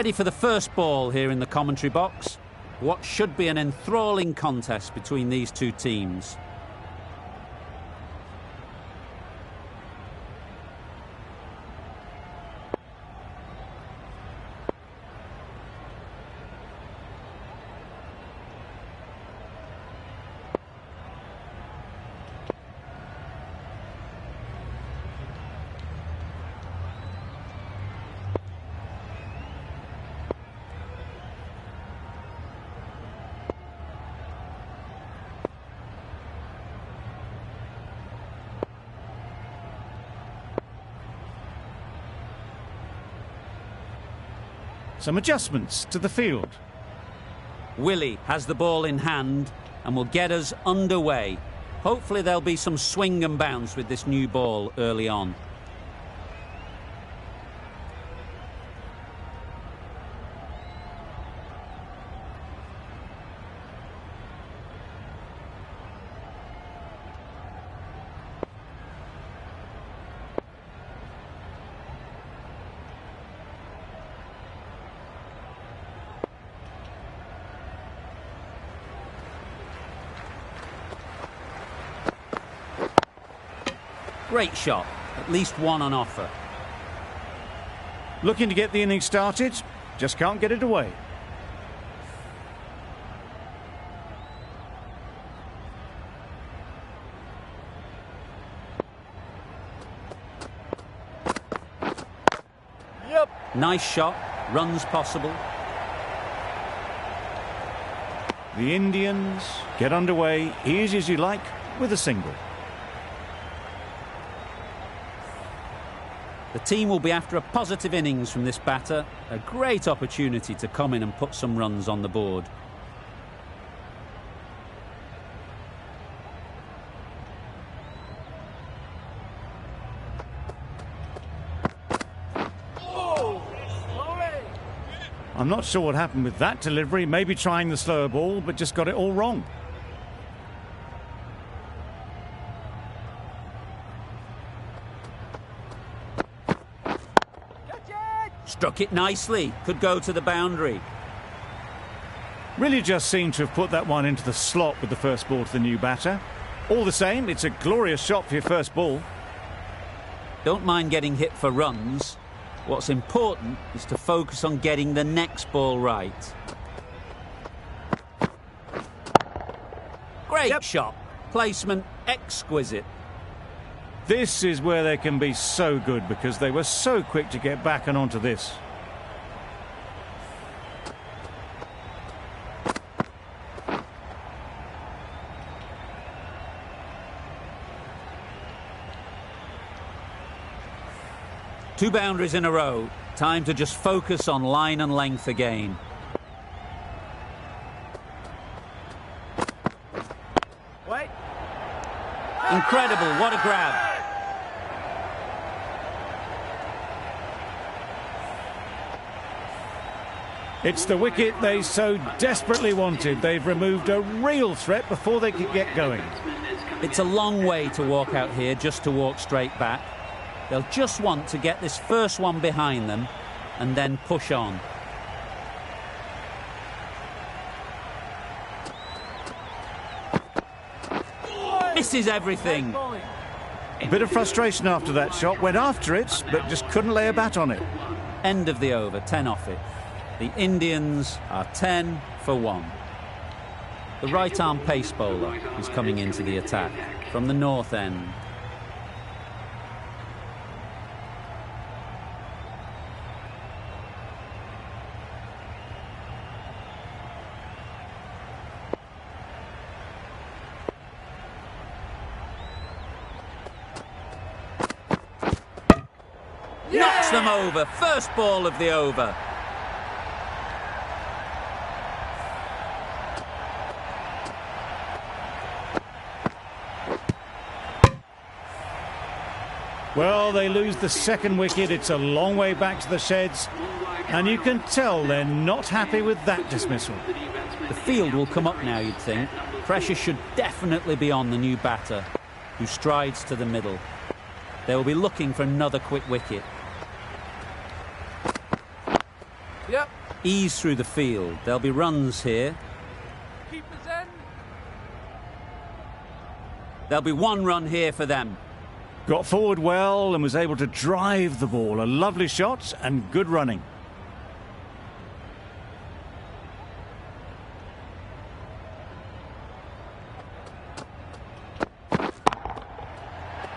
Ready for the first ball here in the commentary box. What should be an enthralling contest between these two teams. Some adjustments to the field. Willie has the ball in hand and will get us underway. Hopefully there'll be some swing and bounce with this new ball early on. Great shot, at least one on offer. Looking to get the innings started, just can't get it away. Yep. Nice shot, runs possible. The Indians get underway easy as you like with a single. The team will be after a positive innings from this batter. A great opportunity to come in and put some runs on the board. I'm not sure what happened with that delivery. Maybe trying the slower ball, but just got it all wrong. Struck it nicely. Could go to the boundary. Really just seemed to have put that one into the slot with the first ball to the new batter. All the same, it's a glorious shot for your first ball. Don't mind getting hit for runs. What's important is to focus on getting the next ball right. Great shot. Placement exquisite. This is where they can be so good because they were so quick to get back and onto this. Two boundaries in a row. Time to just focus on line and length again. Wait. Incredible, what a grab. It's the wicket they so desperately wanted. They've removed a real threat before they could get going. It's a long way to walk out here just to walk straight back. They'll just want to get this first one behind them and then push on. Misses everything. A bit of frustration after that shot. Went after it, but just couldn't lay a bat on it. End of the over, 10 off it. The Indians are 10 for 1. The right-arm pace bowler is coming into the attack from the north end. Knocks them over. First ball of the over. Well, they lose the second wicket. It's a long way back to the sheds. And you can tell they're not happy with that dismissal. The field will come up now, you'd think. Pressure should definitely be on the new batter, who strides to the middle. They will be looking for another quick wicket. Yep. ease through the field. There'll be runs here. Keepers in. There'll be one run here for them. Got forward well and was able to drive the ball. A lovely shot and good running.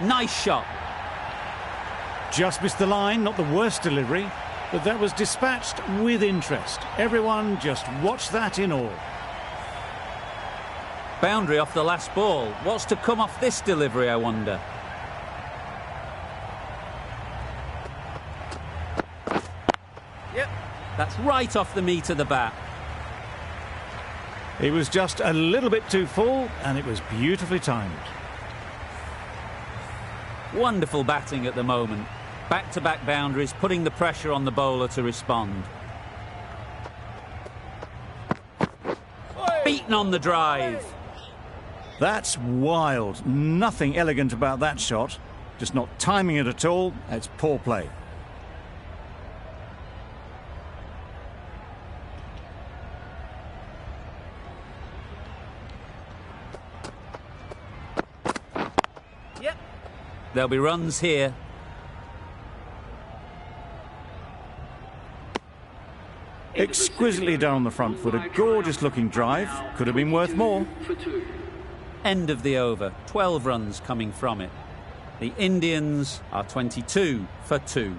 Nice shot. Just missed the line, not the worst delivery, but that was dispatched with interest. Everyone just watched that in awe. Boundary off the last ball. What's to come off this delivery, I wonder? Yep, that's right off the meat of the bat. It was just a little bit too full and it was beautifully timed. Wonderful batting at the moment. Back-to-back boundaries, putting the pressure on the bowler to respond. Beaten on the drive. That's wild. Nothing elegant about that shot. Just not timing it at all. It's poor play. Yep. There'll be runs here. Exquisitely down on the front foot. A gorgeous looking drive. Could have been worth more. End of the over. 12 runs coming from it. The Indians are 22 for 2.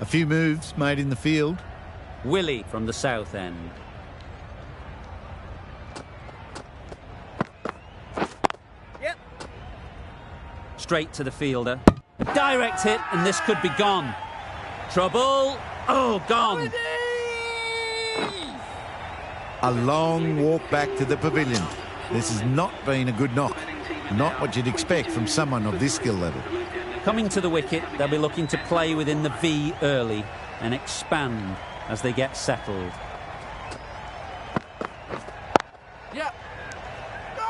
A few moves made in the field. Willie from the south end. Yep. Straight to the fielder. Direct hit, and this could be gone. Trouble. Oh, gone. A long walk back to the pavilion. This has not been a good knock. Not what you'd expect from someone of this skill level. Coming to the wicket, they'll be looking to play within the V early and expand as they get settled. Yeah.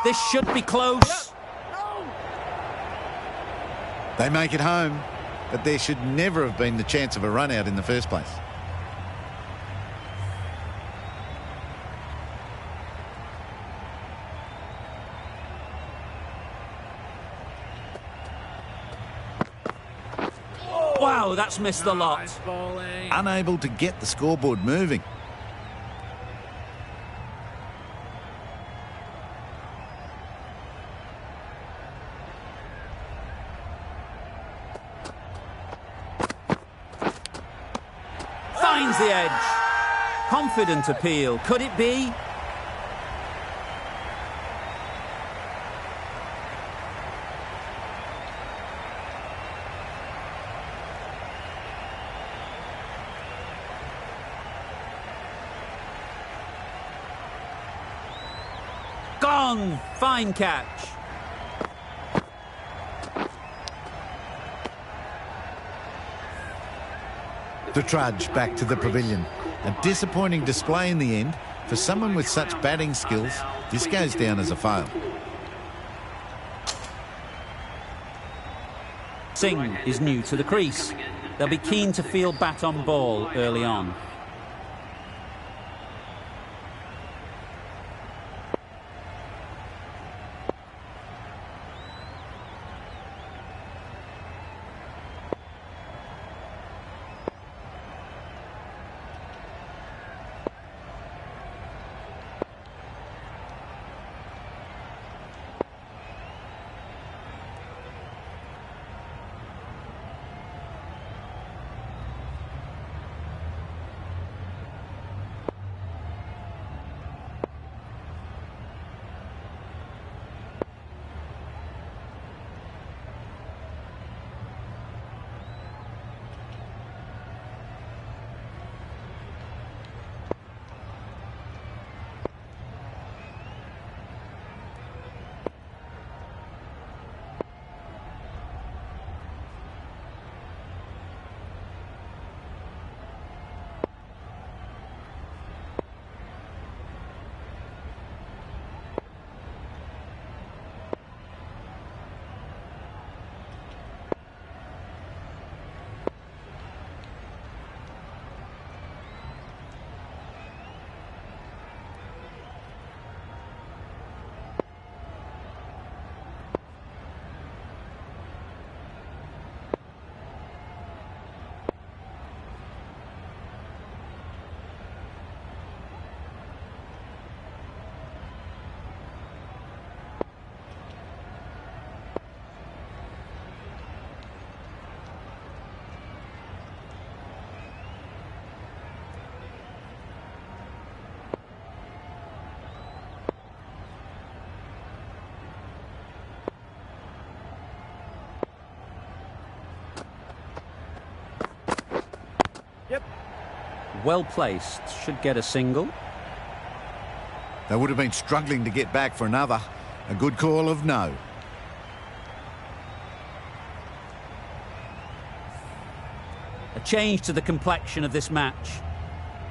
This should be close. They make it home, but there should never have been the chance of a run out in the first place. Wow, that's missed the lot. Nice bowling. Unable to get the scoreboard moving. Finds the edge. Confident appeal. Could it be? Gone. Fine catch. To trudge back to the pavilion. A disappointing display in the end. For someone with such batting skills, this goes down as a fail. Singh is new to the crease. They'll be keen to field bat on ball early on. Yep. Well placed, should get a single. They would have been struggling to get back for another. A good call of no. A change to the complexion of this match.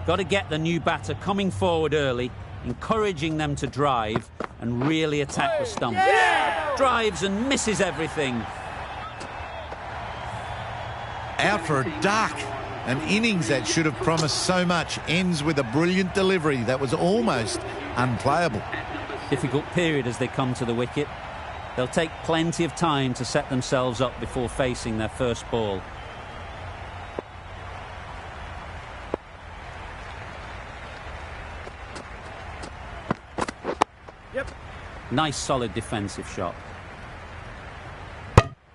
Got to get the new batter coming forward early, encouraging them to drive and really attack the stump. Yeah! Drives and misses everything. Out for a duck. An innings that should have promised so much ends with a brilliant delivery that was almost unplayable. Difficult period as they come to the wicket. They'll take plenty of time to set themselves up before facing their first ball. Yep. Nice solid defensive shot.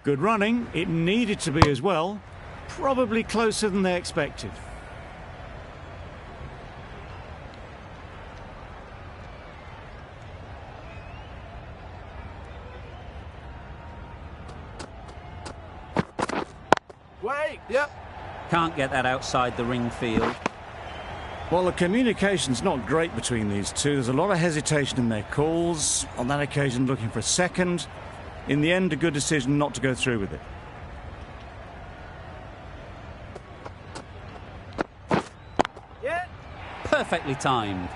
Good running. It needed to be as well. Probably closer than they expected. Wait. Yep. Can't get that outside the ring field. Well, the communication's not great between these two. There's a lot of hesitation in their calls. On that occasion, looking for a second. In the end, a good decision not to go through with it. Yeah. Perfectly timed.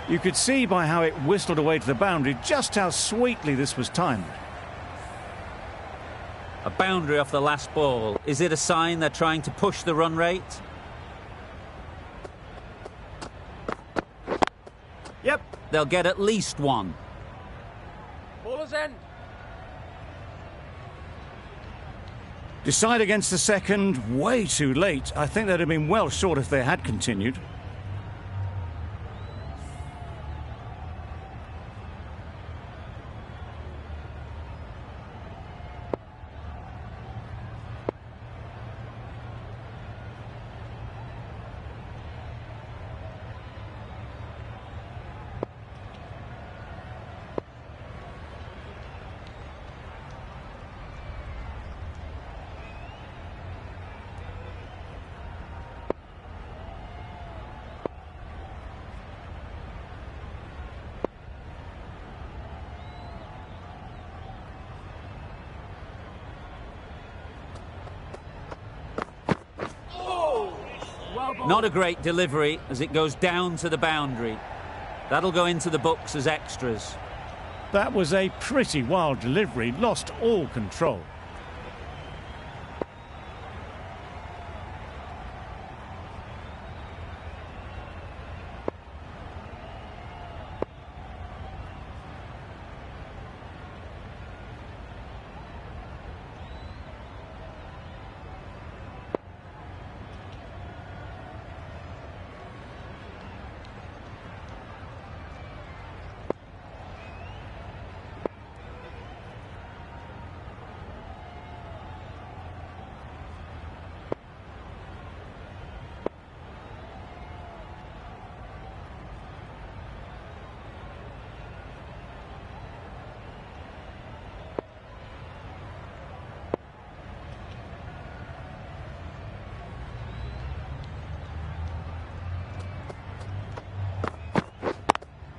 You could see by how it whistled away to the boundary just how sweetly this was timed. A boundary off the last ball. Is it a sign they're trying to push the run rate? Yep. They'll get at least one. Bowler's end. Decide against the second, way too late. I think they'd have been well short if they had continued. Not a great delivery as it goes down to the boundary. That'll go into the books as extras. That was a pretty wild delivery, lost all control.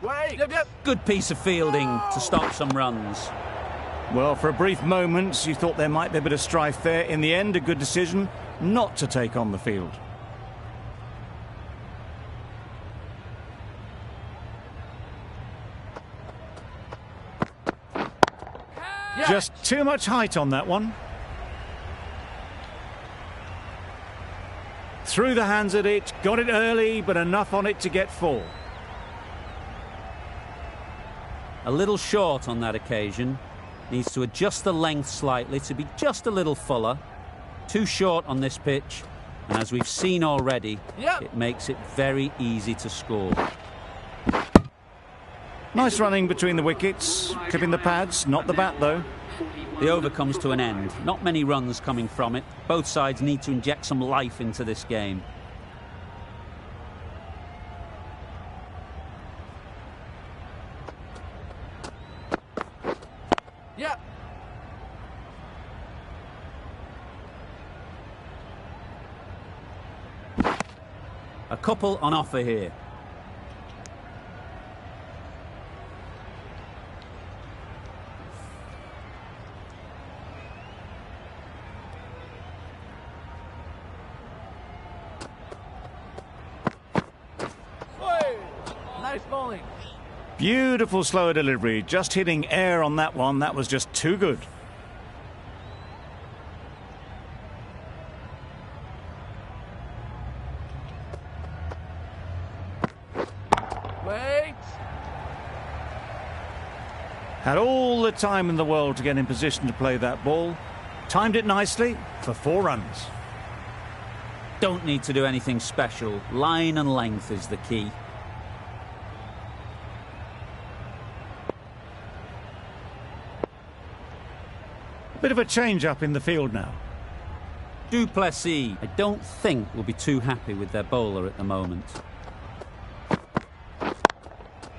Wait. Yep, yep. Good piece of fielding to stop some runs. Well, for a brief moment, you thought there might be a bit of strife there. In the end, a good decision not to take on the field. Yeah. Just too much height on that one. Through the hands at it, got it early, but enough on it to get 4. A little short on that occasion. Needs to adjust the length slightly to be just a little fuller. Too short on this pitch. And as we've seen already, Yep. it makes it very easy to score. Nice running between the wickets, clipping the pads, not the bat though. The over comes to an end. Not many runs coming from it. Both sides need to inject some life into this game. Yeah. A couple on offer here. Nice bowling. Beautiful slower delivery. Just hitting air on that one. That was just too good. Wait. Had all the time in the world to get in position to play that ball. Timed it nicely for 4 runs. Don't need to do anything special. Line and length is the key. Bit of a change-up in the field now. Du Plessis, I don't think will be too happy with their bowler at the moment.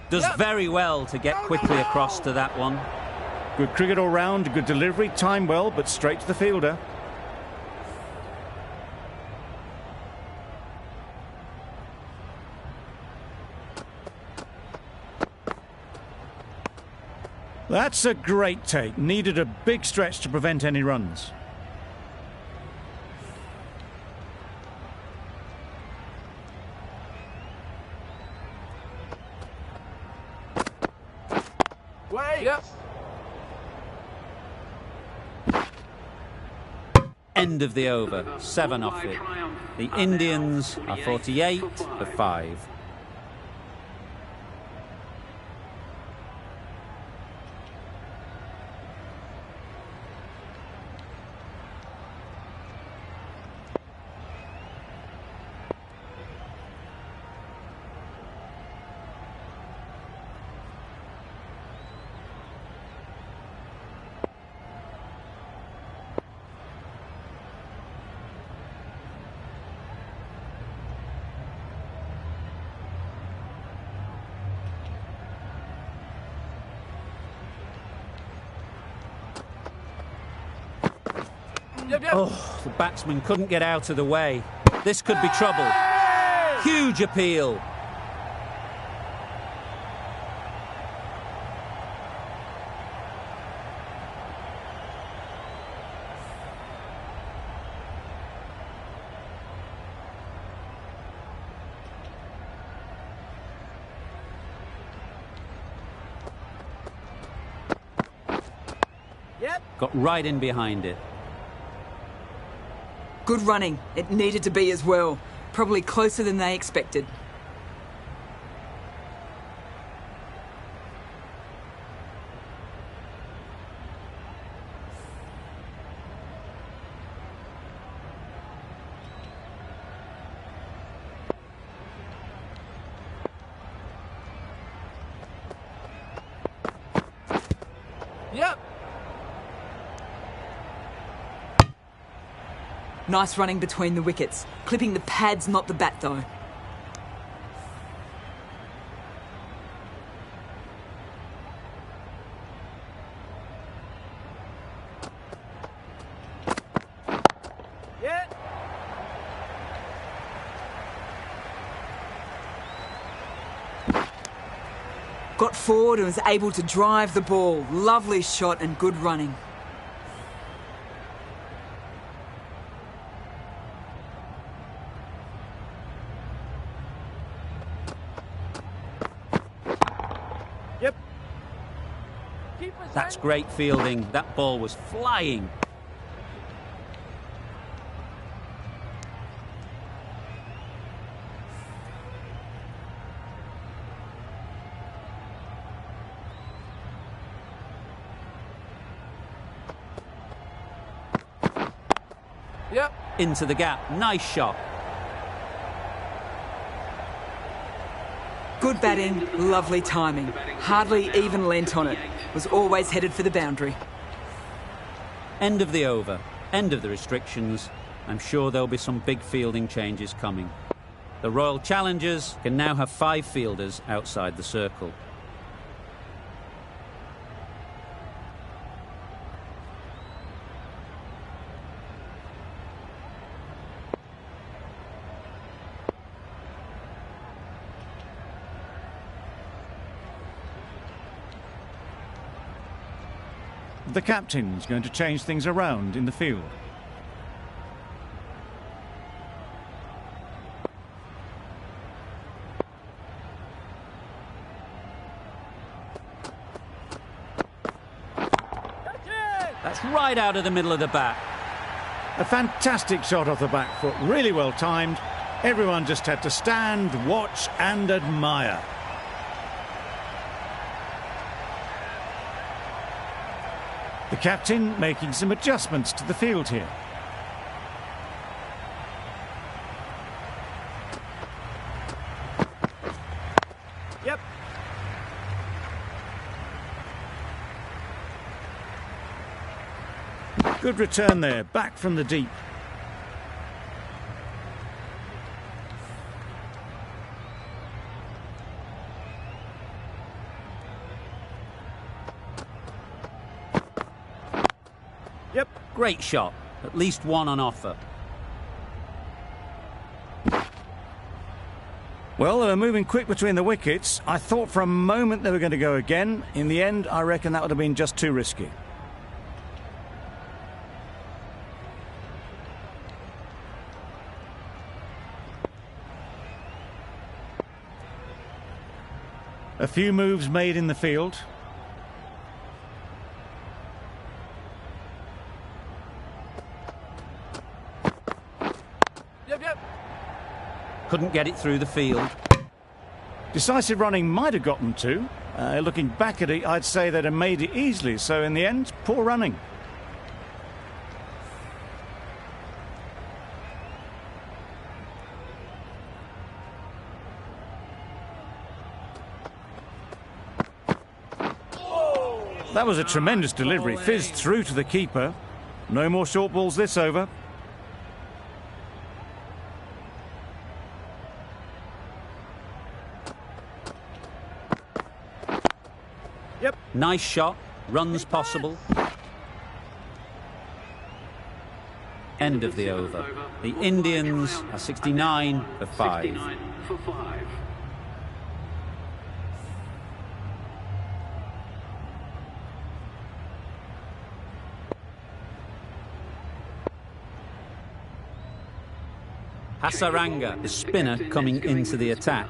Does very well to get quickly across to that one. Good cricket all round, good delivery, timed well, but straight to the fielder. That's a great take. Needed a big stretch to prevent any runs. Wait. Yep. End of the over, 7 off it. The Indians are 48 for 5. Yep. Oh, the batsman couldn't get out of the way. This could be trouble. Huge appeal. Yep. Got right in behind it. Good running. It needed to be as well. Probably closer than they expected. Yep. Nice running between the wickets. Clipping the pads, not the bat, though. Yeah. Got forward and was able to drive the ball. Lovely shot and good running. Yep. That's great fielding. That ball was flying. Yep. Into the gap. Nice shot. Good batting, lovely timing. Hardly even lent on it. Was always headed for the boundary. End of the over. End of the restrictions. I'm sure there'll be some big fielding changes coming. The Royal Challengers can now have 5 fielders outside the circle. the captain's going to change things around in the field. That's right out of the middle of the bat. A fantastic shot off the back foot, really well timed. Everyone just had to stand, watch and admire. The captain making some adjustments to the field here. Yep. Good return there, back from the deep. Yep. Great shot. At least one on offer. Well, they were moving quick between the wickets. I thought for a moment they were going to go again. In the end, I reckon that would have been just too risky. A few moves made in the field. Yep. Couldn't get it through the field. Decisive running might have got them to. Looking back at it, I'd say they'd have made it easily. So in the end, poor running. That was a tremendous delivery. Fizzed through to the keeper. No more short balls this over. Yep. Nice shot. Runs possible. End of the over. The Indians are 69 for 5. Hasaranga, the spinner, coming into the attack.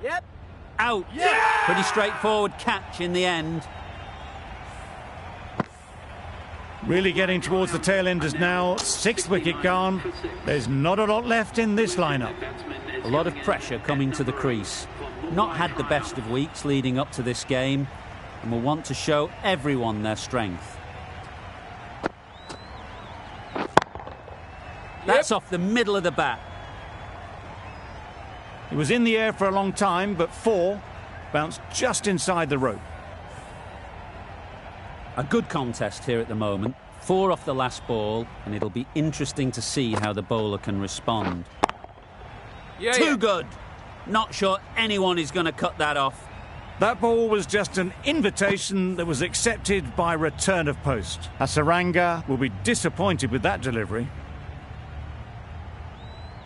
Yep. Out. Yeah! Pretty straightforward catch in the end. Really getting towards the tail enders now. 6th wicket gone. There's not a lot left in this lineup. A lot of pressure coming to the crease. Not had the best of weeks leading up to this game and will want to show everyone their strength. That's off the middle of the bat. It was in the air for a long time, but 4 bounced just inside the rope. A good contest here at the moment. 4 off the last ball, and it'll be interesting to see how the bowler can respond. Too good. Not sure anyone is going to cut that off. That ball was just an invitation that was accepted by return of post. Hasaranga will be disappointed with that delivery.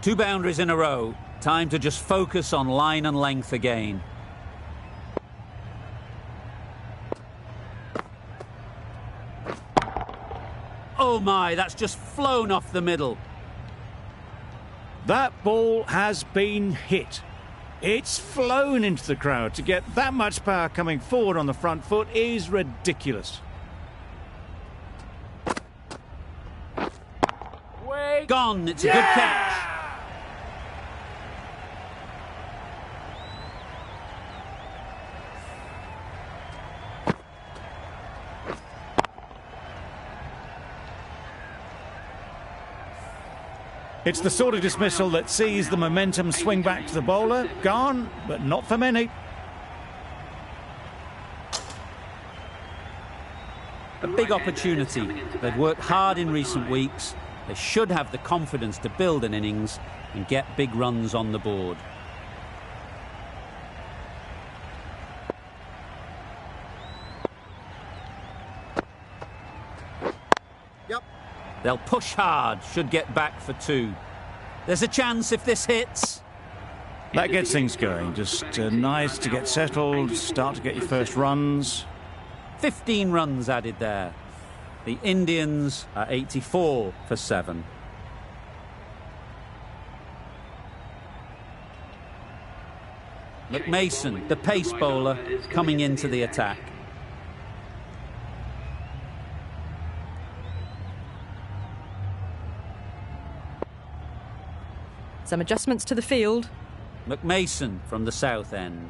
2 boundaries in a row. Time to just focus on line and length again. Oh my, that's just flown off the middle. That ball has been hit. It's flown into the crowd. To get that much power coming forward on the front foot is ridiculous. Gone, it's a good catch. It's the sort of dismissal that sees the momentum swing back to the bowler. Gone, but not for many. A big opportunity. They've worked hard in recent weeks. They should have the confidence to build an innings and get big runs on the board. Yep. They'll push hard, should get back for 2. There's a chance if this hits. That gets things going. Just nice to get settled, start to get your first runs. 15 runs added there. The Indians are 84 for 7. McMason, the pace bowler, coming into the attack. Some adjustments to the field. McMason from the south end.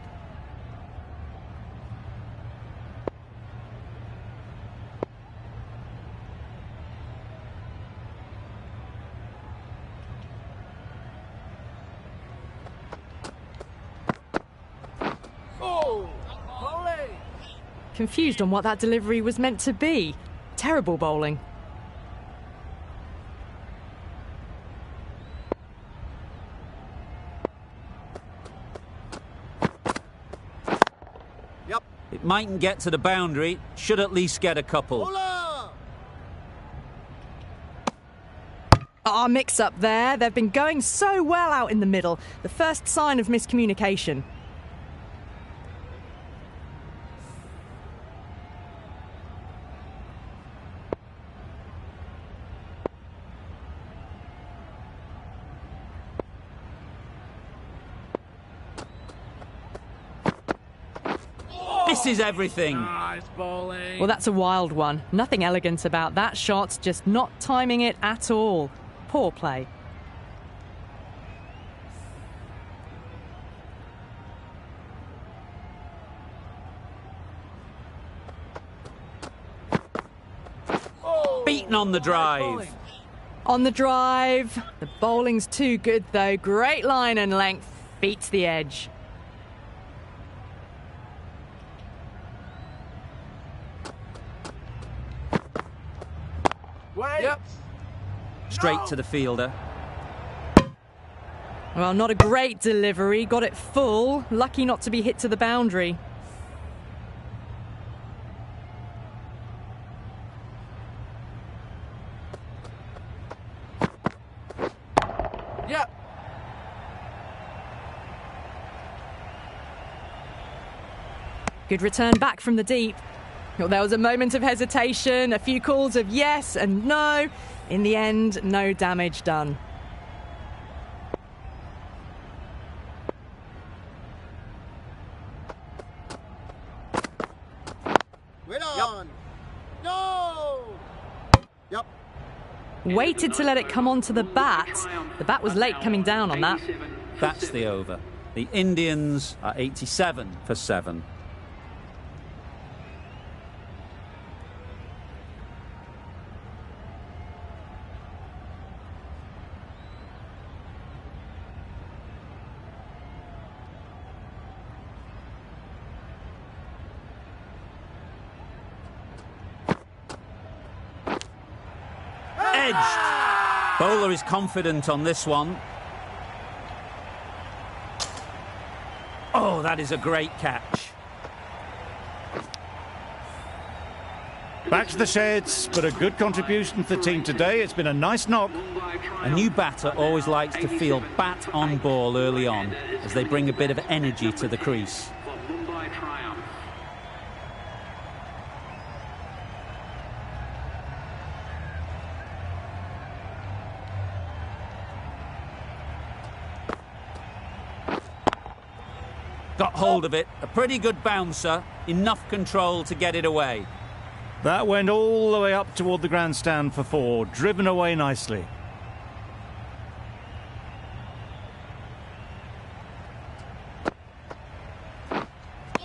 Confused on what that delivery was meant to be. Terrible bowling. Yep. It mightn't get to the boundary, should at least get a couple. Ah, mix up there. They've been going so well out in the middle. The first sign of miscommunication. This is everything. Nice bowling. Well, that's a wild one. Nothing elegant about that shot, just not timing it at all. Poor play. Beaten on the drive. On the drive. The bowling's too good, though. Great line and length. Beats the edge. Yep. Straight to the fielder. Well, not a great delivery. Got it full. Lucky not to be hit to the boundary. Yep. Good return back from the deep. Well, there was a moment of hesitation, a few calls of yes and no. In the end, no damage done. Wait on. No. Yep. Waited to let it come onto the bat. The bat was late coming down on that. That's the over. The Indians are 87 for 7. Edged. Bowler is confident on this one. Oh, that is a great catch. Back to the sheds, but a good contribution for the team today. It's been a nice knock. A new batter always likes to feel bat on ball early on as they bring a bit of energy to the crease. Got hold of it, a pretty good bouncer, enough control to get it away. That went all the way up toward the grandstand for 4, driven away nicely.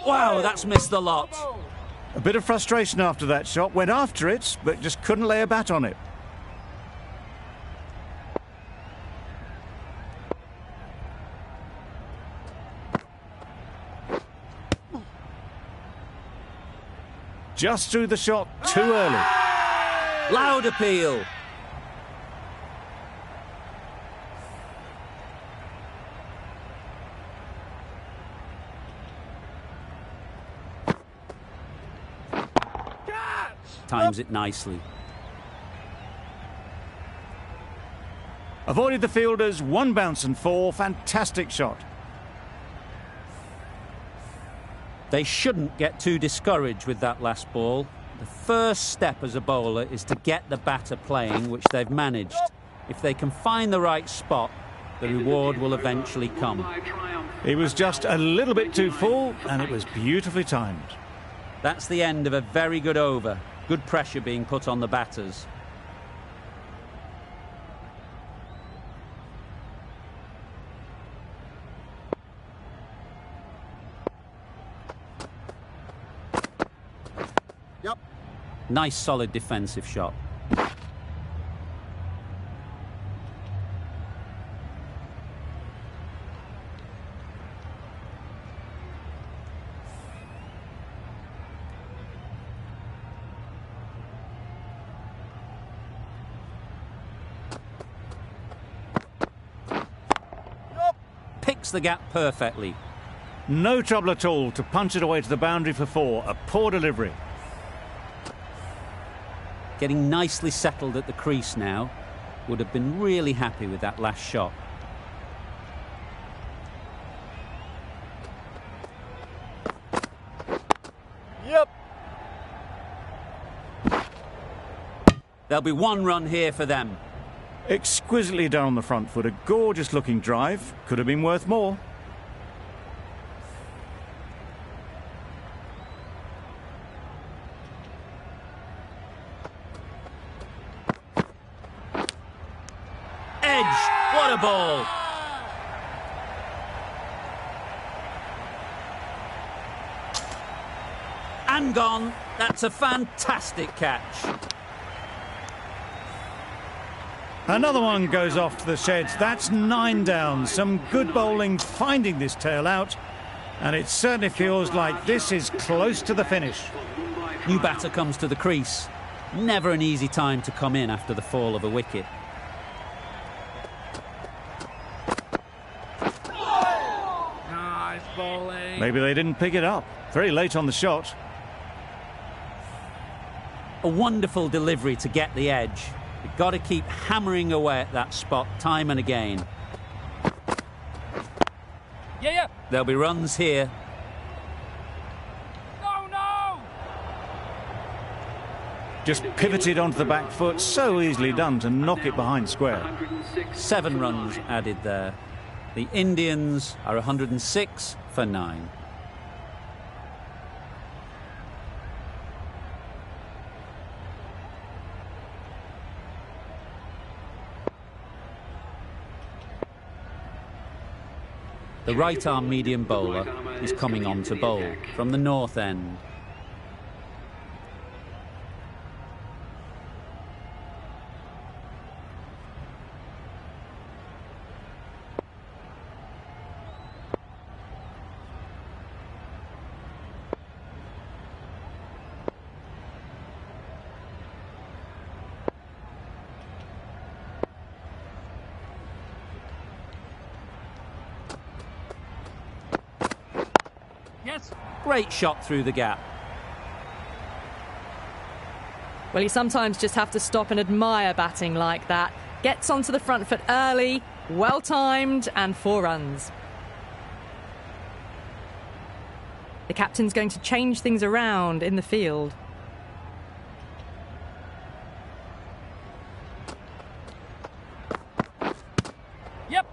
Wow, that's missed the lot. A bit of frustration after that shot, went after it, but just couldn't lay a bat on it. Just threw the shot too early. Loud appeal. Times it nicely. Avoided the fielders, 1 bounce and 4. Fantastic shot. They shouldn't get too discouraged with that last ball. The first step as a bowler is to get the batter playing, which they've managed. If they can find the right spot, the reward will eventually come. It was just a little bit too full, and it was beautifully timed. That's the end of a very good over. Good pressure being put on the batters. Yep. Nice solid defensive shot. Picks the gap perfectly. No trouble at all to punch it away to the boundary for 4. A poor delivery. Getting nicely settled at the crease now. Would have been really happy with that last shot. Yep. There'll be 1 run here for them. Exquisitely done on the front foot. A gorgeous looking drive. Could have been worth more. Edge. What a ball. And gone. That's a fantastic catch. Another one goes off to the sheds. That's 9 down. Some good bowling finding this tail out. And it certainly feels like this is close to the finish. New batter comes to the crease. Never an easy time to come in after the fall of a wicket. Nice bowling. Maybe they didn't pick it up. Very late on the shot. A wonderful delivery to get the edge. You've got to keep hammering away at that spot time and again. Yeah. There'll be runs here. No. Just pivoted onto the back foot. So easily done to knock it behind square. 7 runs added there. The Indians are 106 for 9. The right-arm medium bowler is coming on to bowl from the north end. Yes. Great shot through the gap. Well, you sometimes just have to stop and admire batting like that. Gets onto the front foot early, well timed, and 4 runs. The captain's going to change things around in the field. Yep.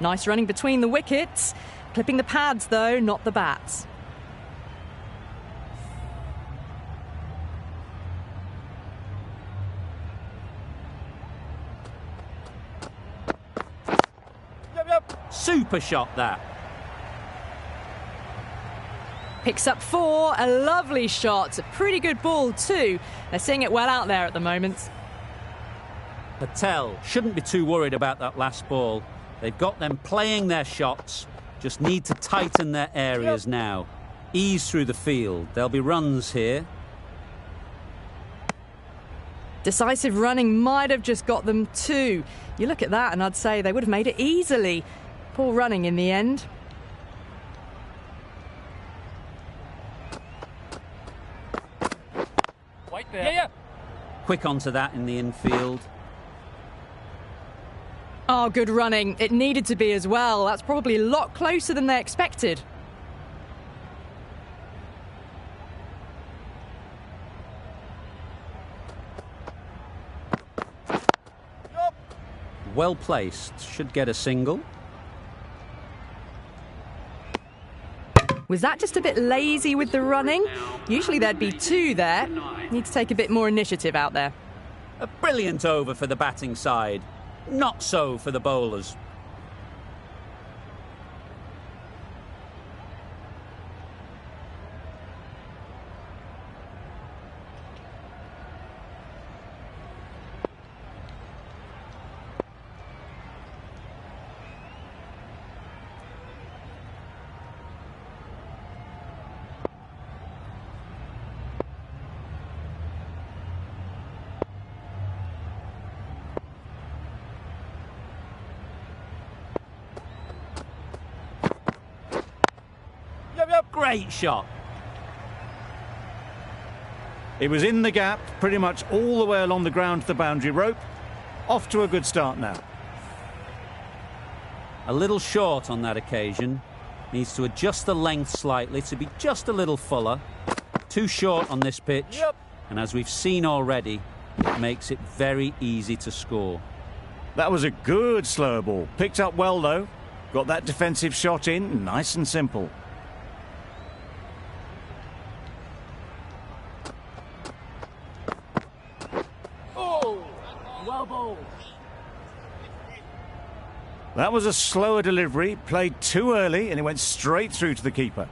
Nice running between the wickets. Clipping the pads, though, not the bats. Yep. Super shot that. Picks up 4, a lovely shot. A pretty good ball, too. They're seeing it well out there at the moment. Patel shouldn't be too worried about that last ball. They've got them playing their shots. just need to tighten their areas now. Ease through the field. There'll be runs here. Decisive running might have just got them 2. You look at that and I'd say they would have made it easily. Poor running in the end. White there. Yeah. Quick onto that in the infield. Oh, good running. It needed to be as well. That's probably a lot closer than they expected. Well placed. Should get a single. Was that just a bit lazy with the running? Usually there'd be 2 there. Need to take a bit more initiative out there. A brilliant over for the batting side. Not so for the bowlers. Great shot. It was in the gap, pretty much all the way along the ground to the boundary rope. Off to a good start now. A little short on that occasion. Needs to adjust the length slightly to be just a little fuller. Too short on this pitch. And as we've seen already, it makes it very easy to score. That was a good slower ball. Picked up well, though. Got that defensive shot in, nice and simple. Well bowled. That was a slower delivery, played too early, and it went straight through to the keeper.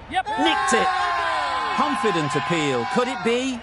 Nicked it. Confident appeal. Could it be?